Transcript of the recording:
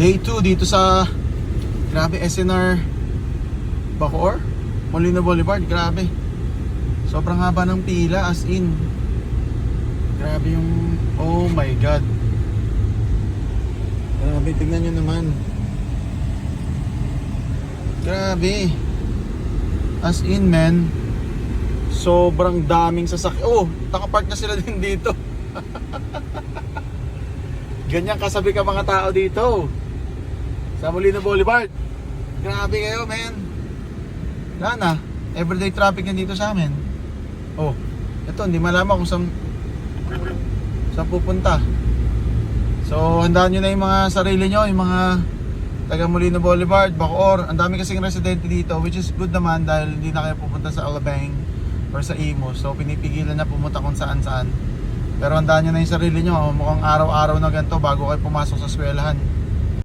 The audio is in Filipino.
Day 2 dito sa grabe SNR Bacoor, Molino Boulevard. Grabe, sobrang haba ng pila, as in. Grabe yung, oh my god. Grabe, tignan nyo naman. Grabe, as in man. Sobrang daming sasakyan. Oh, nakapark na sila din dito. Ganyan kasabi ka mga tao dito sa Molino Boulevard. Grabe kayo, man. Wala na, everyday traffic yan dito sa amin. Oh, ito, hindi malaman kung saan pupunta. So, handaan nyo na yung mga sarili nyo, yung mga taga Molino Boulevard, Bacoor. Ang dami kasing residente dito, which is good naman dahil hindi na kayo pupunta sa Alabang or sa Imus. So, pinipigilan na pumunta kung saan-saan. Pero handaan nyo na yung sarili nyo. Mukhang araw-araw na ganito bago kayo pumasok sa eskwelahan.